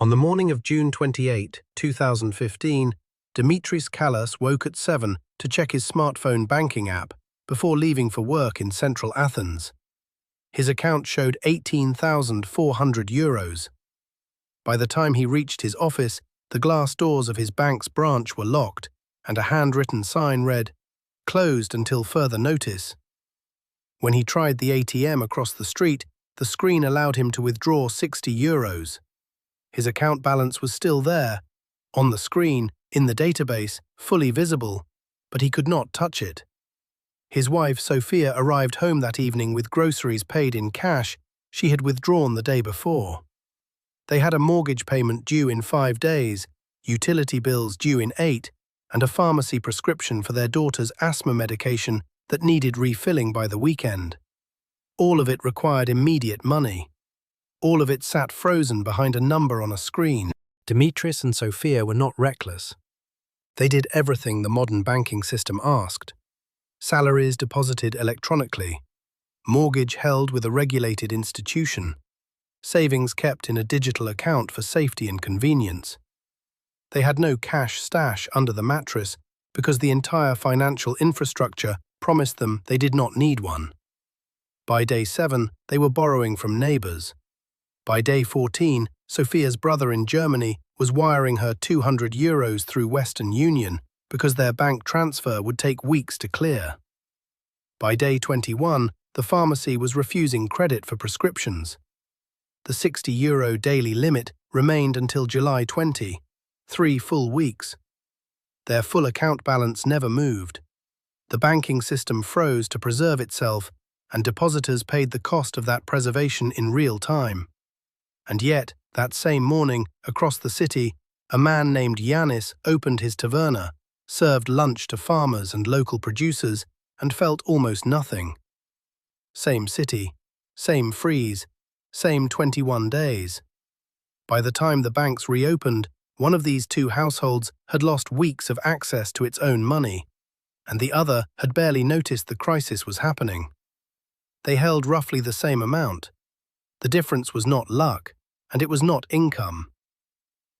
On the morning of June 28, 2015, Dimitris Kallas woke at 7 to check his smartphone banking app before leaving for work in central Athens. His account showed €18,400. By the time he reached his office, the glass doors of his bank's branch were locked, and a handwritten sign read, "Closed until further notice." When he tried the ATM across the street, the screen allowed him to withdraw €60. His account balance was still there, on the screen, in the database, fully visible, but he could not touch it. His wife, Sofia, arrived home that evening with groceries paid in cash she had withdrawn the day before. They had a mortgage payment due in 5 days, utility bills due in 8, and a pharmacy prescription for their daughter's asthma medication that needed refilling by the weekend. All of it required immediate money. All of it sat frozen behind a number on a screen. Dimitris and Sofia were not reckless. They did everything the modern banking system asked. Salaries deposited electronically, mortgage held with a regulated institution, savings kept in a digital account for safety and convenience. They had no cash stash under the mattress because the entire financial infrastructure promised them they did not need one. By day 7, they were borrowing from neighbors. By day 14, Sofia's brother in Germany was wiring her €200 through Western Union because their bank transfer would take weeks to clear. By day 21, the pharmacy was refusing credit for prescriptions. The €60 daily limit remained until July 20, 3 full weeks. Their full account balance never moved. The banking system froze to preserve itself, and depositors paid the cost of that preservation in real time. And yet, that same morning, across the city, a man named Yiannis opened his taverna, served lunch to farmers and local producers, and felt almost nothing. Same city, same freeze, same 21 days. By the time the banks reopened, one of these two households had lost weeks of access to its own money, and the other had barely noticed the crisis was happening. They held roughly the same amount. The difference was not luck, and it was not income.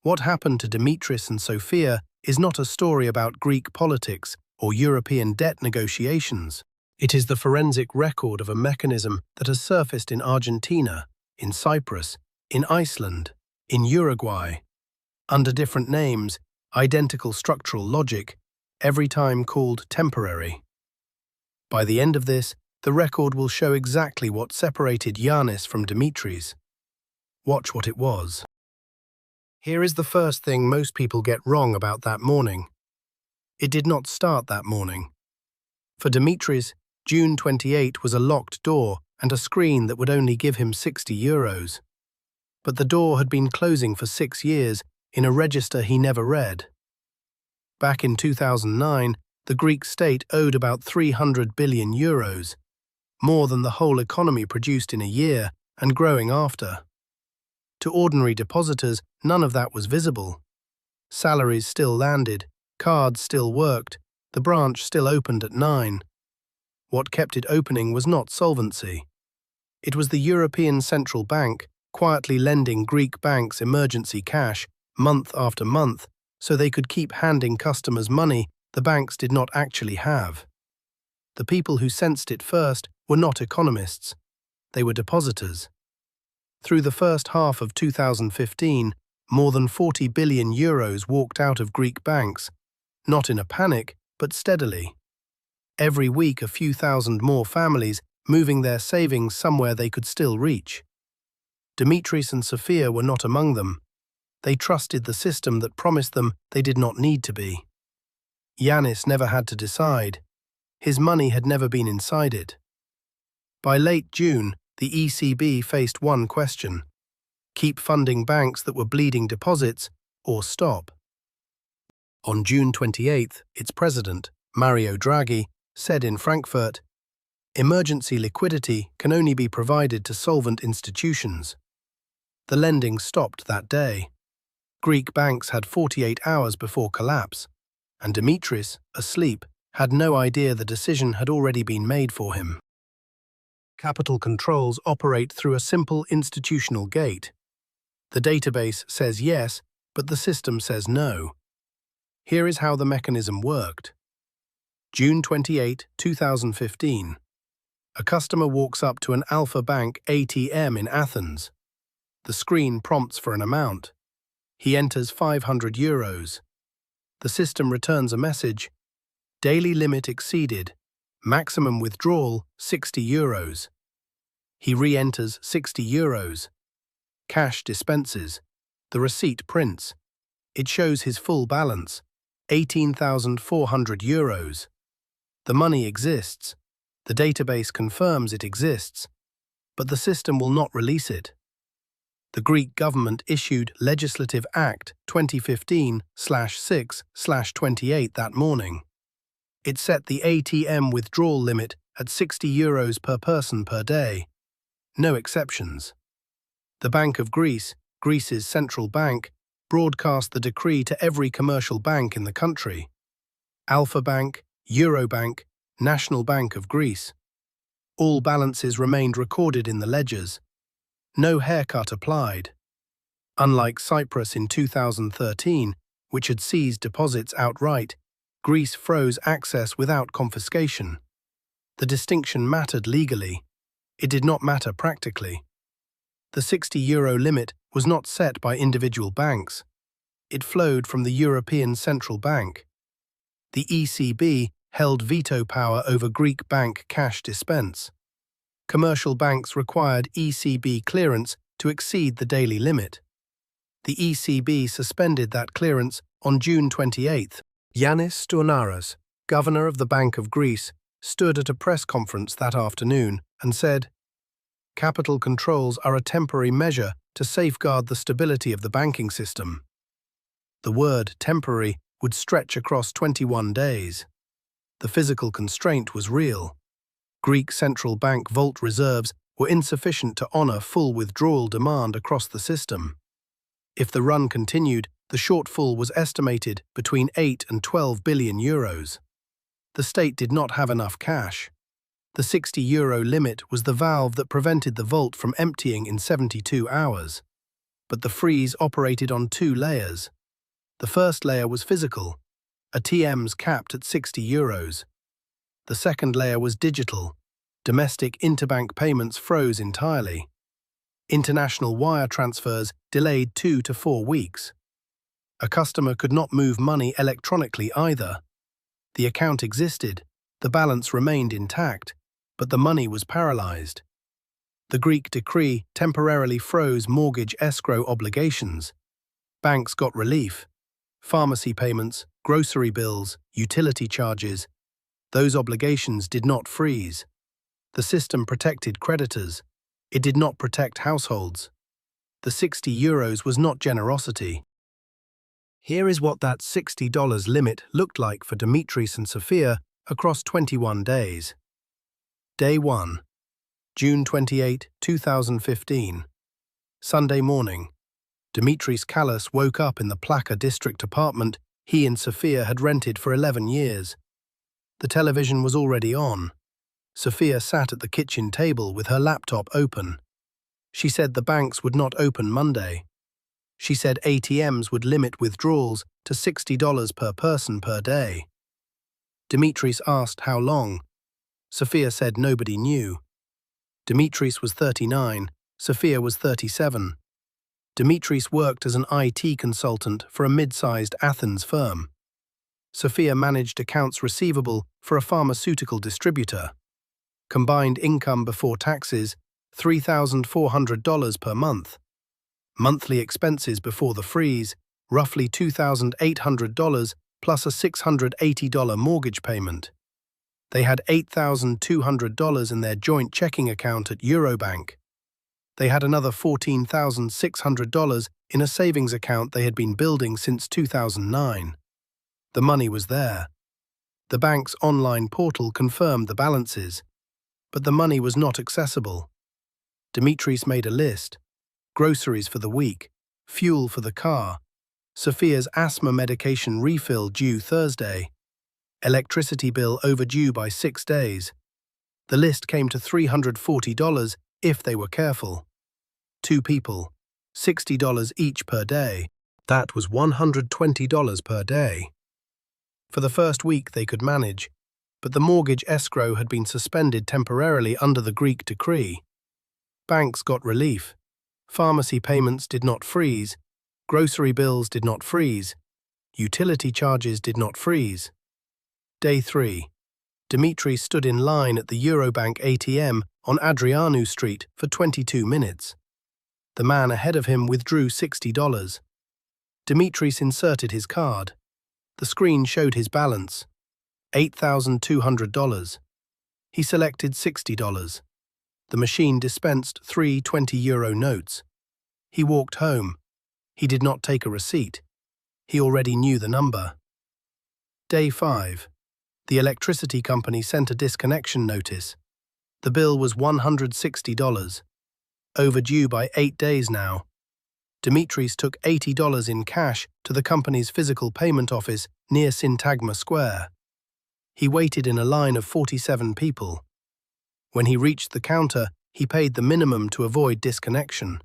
What happened to Dimitris and Sofia is not a story about Greek politics or European debt negotiations. It is the forensic record of a mechanism that has surfaced in Argentina, in Cyprus, in Iceland, in Uruguay. Under different names, identical structural logic, every time called temporary. By the end of this, the record will show exactly what separated Yiannis from Dimitris. Watch what it was. Here is the first thing most people get wrong about that morning. It did not start that morning. For Dimitris, June 28 was a locked door and a screen that would only give him €60. But the door had been closing for 6 years in a register he never read. Back in 2009, the Greek state owed about €300 billion, more than the whole economy produced in a year and growing after. To ordinary depositors, none of that was visible. Salaries still landed, cards still worked, the branch still opened at 9. What kept it opening was not solvency. It was the European Central Bank quietly lending Greek banks emergency cash month after month so they could keep handing customers money the banks did not actually have. The people who sensed it first were not economists. They were depositors. Through the first half of 2015, more than €40 billion walked out of Greek banks, not in a panic, but steadily. Every week a few thousand more families moving their savings somewhere they could still reach. Dimitris and Sofia were not among them. They trusted the system that promised them they did not need to be. Yiannis never had to decide. His money had never been inside it. By late June, the ECB faced one question: keep funding banks that were bleeding deposits or stop. On June 28, its president, Mario Draghi, said in Frankfurt, "Emergency liquidity can only be provided to solvent institutions." The lending stopped that day. Greek banks had 48 hours before collapse, and Dimitris, asleep, had no idea the decision had already been made for him. Capital controls operate through a simple institutional gate. The database says yes, but the system says no. Here is how the mechanism worked. June 28, 2015. A customer walks up to an Alpha Bank ATM in Athens. The screen prompts for an amount. He enters €500. The system returns a message. Daily limit exceeded. Maximum withdrawal, €60. He re-enters €60. Cash dispenses. The receipt prints. It shows his full balance, €18,400. The money exists. The database confirms it exists, but the system will not release it. The Greek government issued Legislative Act 2015/6/28 that morning. It set the ATM withdrawal limit at €60 per person per day. No exceptions. The Bank of Greece, Greece's central bank, broadcast the decree to every commercial bank in the country. Alpha Bank, Eurobank, National Bank of Greece. All balances remained recorded in the ledgers. No haircut applied. Unlike Cyprus in 2013, which had seized deposits outright, Greece froze access without confiscation. The distinction mattered legally. It did not matter practically. The €60 limit was not set by individual banks. It flowed from the European Central Bank. The ECB held veto power over Greek bank cash dispense. Commercial banks required ECB clearance to exceed the daily limit. The ECB suspended that clearance on June 28. Yiannis, governor of the Bank of Greece, stood at a press conference that afternoon and said, "Capital controls are a temporary measure to safeguard the stability of the banking system." The word temporary would stretch across 21 days. The physical constraint was real. Greek central bank vault reserves were insufficient to honor full withdrawal demand across the system. If the run continued, the shortfall was estimated between €8 and €12 billion. The state did not have enough cash. The €60 limit was the valve that prevented the vault from emptying in 72 hours. But the freeze operated on two layers. The first layer was physical. ATMs capped at €60. The second layer was digital. Domestic interbank payments froze entirely. International wire transfers delayed 2 to 4 weeks. A customer could not move money electronically either. The account existed, the balance remained intact, but the money was paralyzed. The Greek decree temporarily froze mortgage escrow obligations. Banks got relief. Pharmacy payments, grocery bills, utility charges. Those obligations did not freeze. The system protected creditors. It did not protect households. The €60 was not generosity. Here is what that $60 limit looked like for Dimitris and Sofia across 21 days. Day 1. June 28, 2015. Sunday morning. Dimitris Kallas woke up in the Plaka district apartment he and Sofia had rented for 11 years. The television was already on. Sofia sat at the kitchen table with her laptop open. She said the banks would not open Monday. She said ATMs would limit withdrawals to $60 per person per day. Dimitris asked how long. Sofia said nobody knew. Dimitris was 39, Sofia was 37. Dimitris worked as an IT consultant for a mid-sized Athens firm. Sofia managed accounts receivable for a pharmaceutical distributor. Combined income before taxes, $3,400 per month. Monthly expenses before the freeze, roughly $2,800 plus a $680 mortgage payment. They had $8,200 in their joint checking account at Eurobank. They had another $14,600 in a savings account they had been building since 2009. The money was there. The bank's online portal confirmed the balances, but the money was not accessible. Dimitris made a list: groceries for the week, fuel for the car, Sofia's asthma medication refill due Thursday, electricity bill overdue by 6 days. The list came to $340 if they were careful. 2 people, $60 each per day. That was $120 per day. For the first week they could manage, but the mortgage escrow had been suspended temporarily under the Greek decree. Banks got relief. Pharmacy payments did not freeze. Grocery bills did not freeze. Utility charges did not freeze. Day 3. Dimitris stood in line at the Eurobank ATM on Adrianou Street for 22 minutes. The man ahead of him withdrew $60. Dimitris inserted his card. The screen showed his balance, $8,200. He selected $60. The machine dispensed 3 €20 notes. He walked home. He did not take a receipt. He already knew the number. Day 5. The electricity company sent a disconnection notice. The bill was $160. Overdue by 8 days now. Dimitris took $80 in cash to the company's physical payment office near Syntagma Square. He waited in a line of 47 people. When he reached the counter, he paid the minimum to avoid disconnection.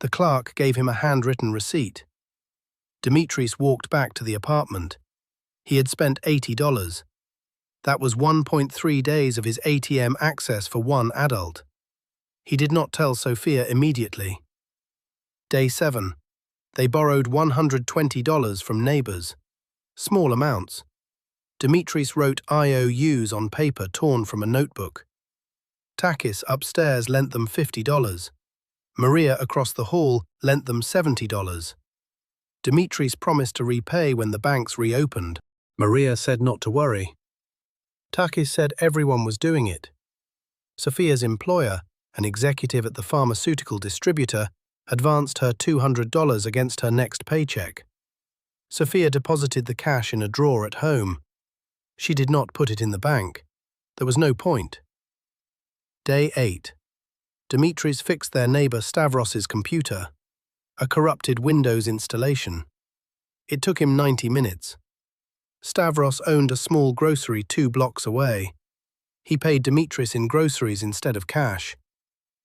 The clerk gave him a handwritten receipt. Dimitris walked back to the apartment. He had spent $80. That was 1.3 days of his ATM access for one adult. He did not tell Sofia immediately. Day 7. They borrowed $120 from neighbors. Small amounts. Dimitris wrote IOUs on paper torn from a notebook. Takis upstairs lent them $50. Maria across the hall lent them $70. Dimitris promised to repay when the banks reopened. Maria said not to worry. Takis said everyone was doing it. Sofia's employer, an executive at the pharmaceutical distributor, advanced her $200 against her next paycheck. Sofia deposited the cash in a drawer at home. She did not put it in the bank. There was no point. Day 8. Dimitris fixed their neighbor Stavros's computer, a corrupted Windows installation. It took him 90 minutes. Stavros owned a small grocery 2 blocks away. He paid Dimitris in groceries instead of cash.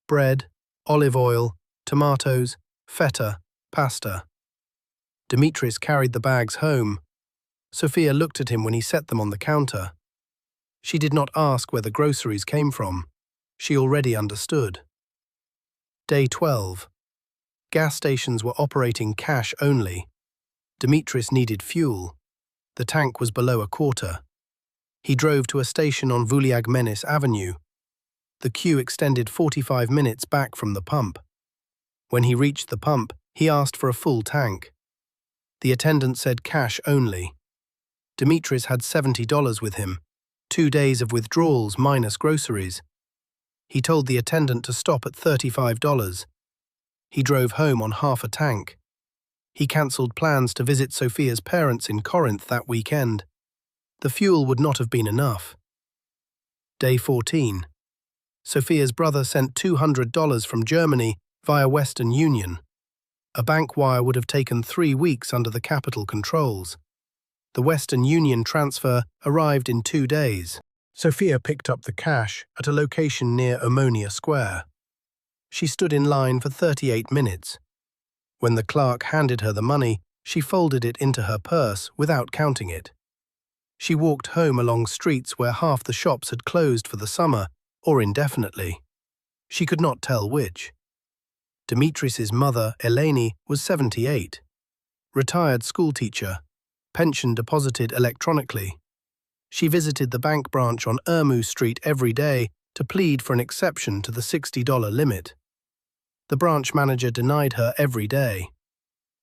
Bread, olive oil, tomatoes, feta, pasta. Dimitris carried the bags home. Sofia looked at him when he set them on the counter. She did not ask where the groceries came from. She already understood. Day 12. Gas stations were operating cash only. Dimitris needed fuel. The tank was below a quarter. He drove to a station on Vouliagmenis Avenue. The queue extended 45 minutes back from the pump. When he reached the pump, he asked for a full tank. The attendant said cash only. Dimitris had $70 with him, 2 days of withdrawals minus groceries. He told the attendant to stop at $35. He drove home on half a tank. He cancelled plans to visit Sofia's parents in Corinth that weekend. The fuel would not have been enough. Day 14. Sofia's brother sent $200 from Germany via Western Union. A bank wire would have taken 3 weeks under the capital controls. The Western Union transfer arrived in 2 days. Sofia picked up the cash at a location near Omonia Square. She stood in line for 38 minutes. When the clerk handed her the money, she folded it into her purse without counting it. She walked home along streets where half the shops had closed for the summer or indefinitely. She could not tell which. Dimitris's mother, Eleni, was 78. Retired schoolteacher, pension deposited electronically. She visited the bank branch on Ermou Street every day to plead for an exception to the $60 limit. The branch manager denied her every day.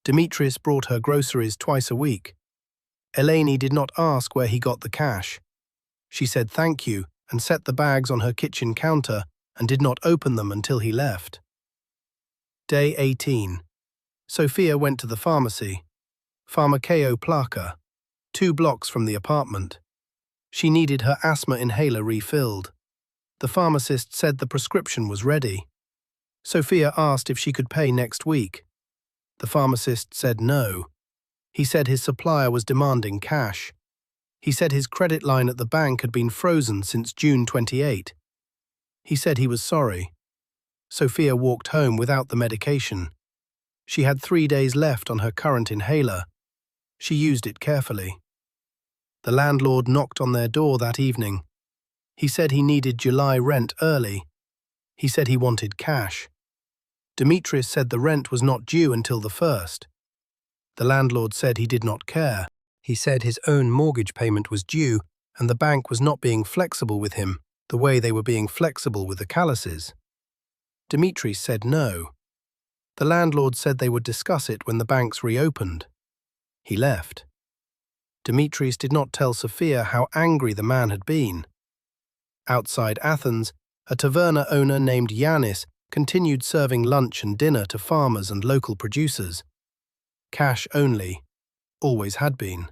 Dimitris brought her groceries twice a week. Eleni did not ask where he got the cash. She said thank you and set the bags on her kitchen counter and did not open them until he left. Day 18. Sofia went to the pharmacy, Pharmakeo Plaka, 2 blocks from the apartment. She needed her asthma inhaler refilled. The pharmacist said the prescription was ready. Sofia asked if she could pay next week. The pharmacist said no. He said his supplier was demanding cash. He said his credit line at the bank had been frozen since June 28. He said he was sorry. Sofia walked home without the medication. She had 3 days left on her current inhaler. She used it carefully. The landlord knocked on their door that evening. He said he needed July rent early. He said he wanted cash. Dimitris said the rent was not due until the 1st. The landlord said he did not care. He said his own mortgage payment was due and the bank was not being flexible with him the way they were being flexible with the Kallases. Dimitris said no. The landlord said they would discuss it when the banks reopened. He left. Dimitris did not tell Sofia how angry the man had been. Outside Athens, a taverna owner named Yiannis continued serving lunch and dinner to farmers and local producers. Cash only, always had been.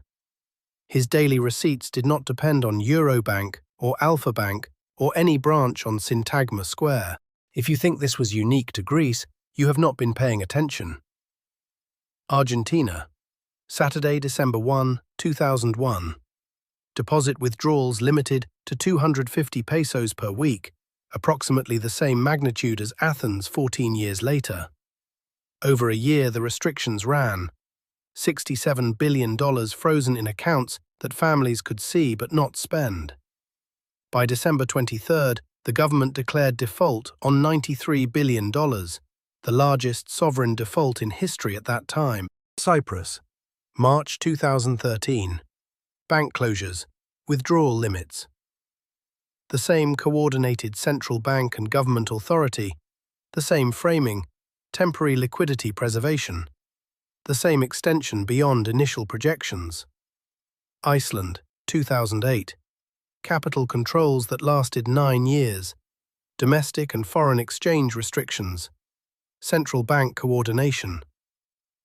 His daily receipts did not depend on Eurobank or Alpha Bank or any branch on Syntagma Square. If you think this was unique to Greece, you have not been paying attention. Argentina, Saturday, December 1, 2001. Deposit withdrawals limited to 250 pesos per week, approximately the same magnitude as Athens 14 years later. Over a year, the restrictions ran. $67 billion frozen in accounts that families could see but not spend. By December 23, the government declared default on $93 billion, the largest sovereign default in history at that time. Cyprus, March 2013. Bank closures, withdrawal limits. The same coordinated central bank and government authority, the same framing, temporary liquidity preservation, the same extension beyond initial projections. Iceland, 2008. Capital controls that lasted 9 years, domestic and foreign exchange restrictions, central bank coordination.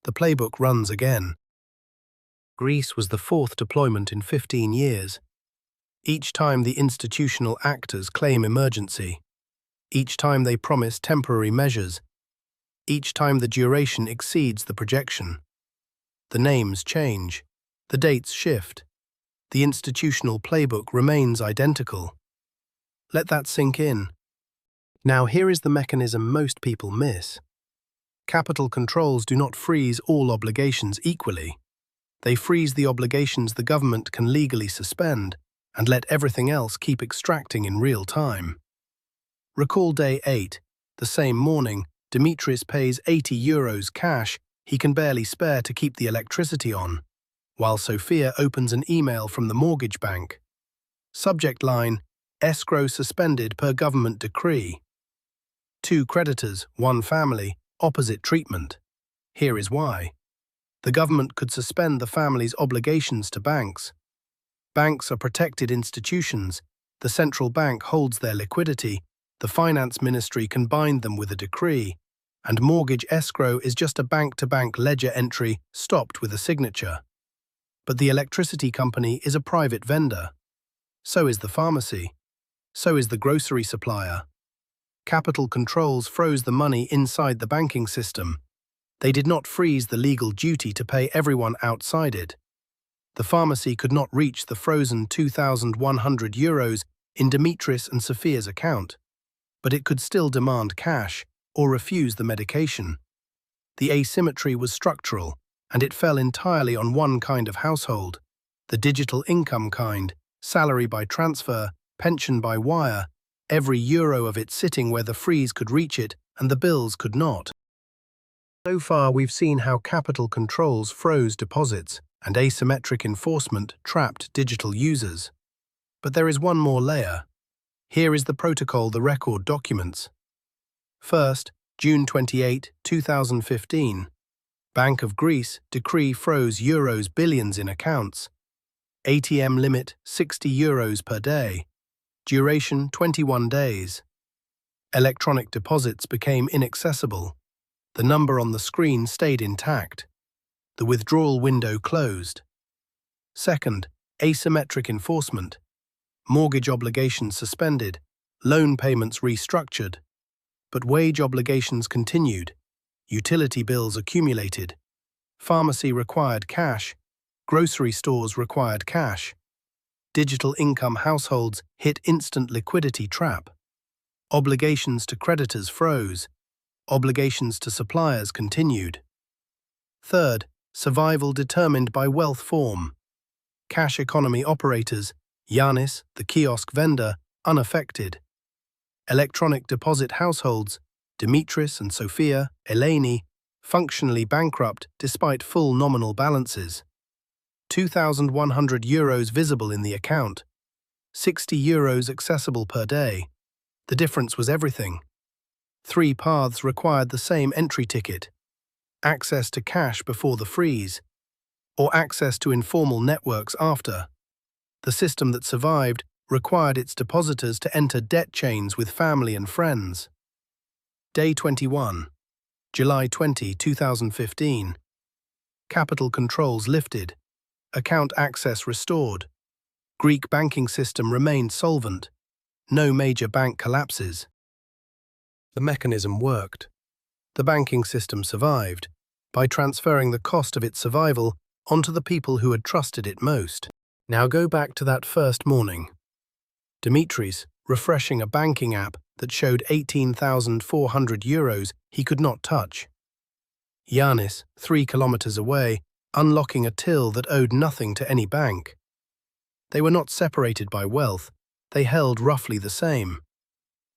The playbook runs again. Greece was the 4th deployment in 15 years. Each time the institutional actors claim emergency. Each time they promise temporary measures. Each time the duration exceeds the projection. The names change. The dates shift. The institutional playbook remains identical. Let that sink in. Now here is the mechanism most people miss. Capital controls do not freeze all obligations equally. They freeze the obligations the government can legally suspend and let everything else keep extracting in real time. Recall day 8. The same morning, Dimitris pays €80 cash he can barely spare to keep the electricity on, while Sofia opens an email from the mortgage bank. Subject line, escrow suspended per government decree. 2 creditors, 1 family, opposite treatment. Here is why. The government could suspend the family's obligations to banks. Banks are protected institutions. The central bank holds their liquidity. The finance ministry can bind them with a decree. And mortgage escrow is just a bank-to-bank ledger entry stopped with a signature. But the electricity company is a private vendor. So is the pharmacy. So is the grocery supplier. Capital controls froze the money inside the banking system. They did not freeze the legal duty to pay everyone outside it. The pharmacy could not reach the frozen €2,100 in Dimitris and Sofia's account, but it could still demand cash or refuse the medication. The asymmetry was structural, and it fell entirely on one kind of household, the digital income kind, salary by transfer, pension by wire, every euro of it sitting where the freeze could reach it and the bills could not. So far, we've seen how capital controls froze deposits and asymmetric enforcement trapped digital users. But there is one more layer. Here is the protocol the record documents. First, June 28, 2015. Bank of Greece decree froze euros billions in accounts. ATM limit €60 per day. Duration 21 days. Electronic deposits became inaccessible. The number on the screen stayed intact. The withdrawal window closed. Second, asymmetric enforcement. Mortgage obligations suspended, loan payments restructured. But wage obligations continued. Utility bills accumulated. Pharmacy required cash. Grocery stores required cash. Digital income households hit instant liquidity trap. Obligations to creditors froze. Obligations to suppliers continued. Third, survival determined by wealth form. Cash economy operators, Yiannis, the kiosk vendor, unaffected. Electronic deposit households, Dimitris and Sofia, Eleni, functionally bankrupt despite full nominal balances. €2,100 visible in the account. €60 accessible per day. The difference was everything. 3 paths required the same entry ticket: access to cash before the freeze, or access to informal networks after. The system that survived required its depositors to enter debt chains with family and friends. Day 21, July 20, 2015. Capital controls lifted. Account access restored. Greek banking system remained solvent. No major bank collapses. The mechanism worked. The banking system survived by transferring the cost of its survival onto the people who had trusted it most. Now go back to that first morning. Dimitris, refreshing a banking app that showed €18,400 he could not touch. Yiannis, 3 kilometres away, unlocking a till that owed nothing to any bank. They were not separated by wealth, they held roughly the same.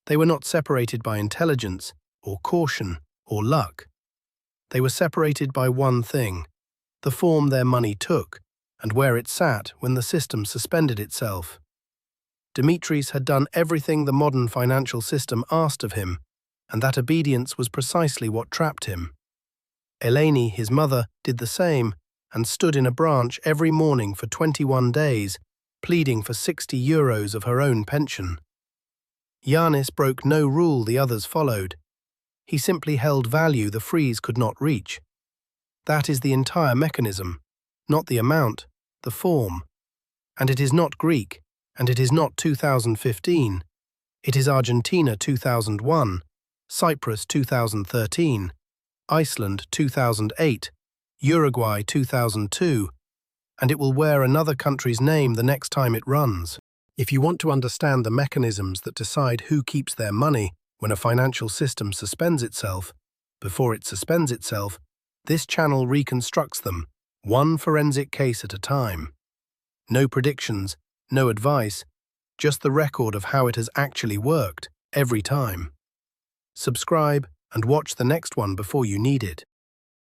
They were not separated by intelligence, or caution, or luck. They were separated by one thing: the form their money took, and where it sat when the system suspended itself. Dimitris had done everything the modern financial system asked of him, and that obedience was precisely what trapped him. Eleni, his mother, did the same, and stood in a branch every morning for 21 days, pleading for €60 of her own pension. Yiannis broke no rule the others followed. He simply held value the freeze could not reach. That is the entire mechanism, not the amount, the form. And it is not Greek, and it is not 2015. It is Argentina 2001, Cyprus 2013, Iceland 2008, Uruguay 2002, and it will wear another country's name the next time it runs. If you want to understand the mechanisms that decide who keeps their money when a financial system suspends itself, before it suspends itself, this channel reconstructs them, one forensic case at a time. No predictions, no advice, just the record of how it has actually worked, every time. Subscribe and watch the next one before you need it.